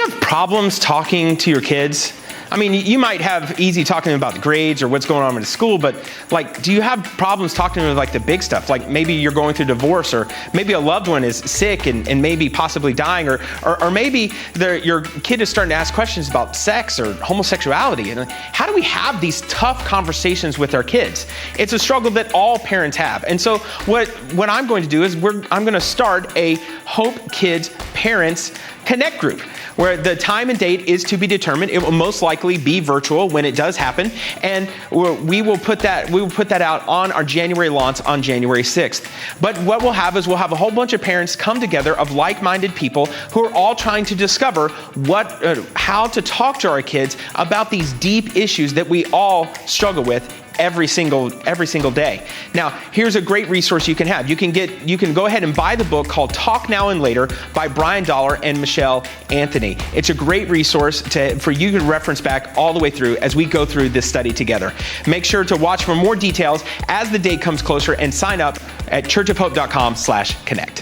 you have problems talking to your kids? I mean, you might have easy talking to them about the grades or what's going on in the school, but like, do you have problems talking to them like the big stuff? Like maybe you're going through divorce, or maybe a loved one is sick and maybe possibly dying, or maybe your kid is starting to ask questions about sex or homosexuality. And how do we have these tough conversations with our kids? It's a struggle that all parents have. And so what I'm going to do is I'm going to start a Hope Kids Parents Connect group, where the time and date is to be determined. It will most likely be virtual when it does happen, and we will put that out on our January launch on January 6th. But what we'll have a whole bunch of parents come together of like-minded people who are all trying to discover how to talk to our kids about these deep issues that we all struggle with every single day. Now, here's a great resource you can have. You can go ahead and buy the book called Talk Now and Later by Brian Dollar and Michelle Anthony. It's a great resource for you to reference back all the way through as we go through this study together. Make sure to watch for more details as the date comes closer and sign up at churchofhope.com/connect.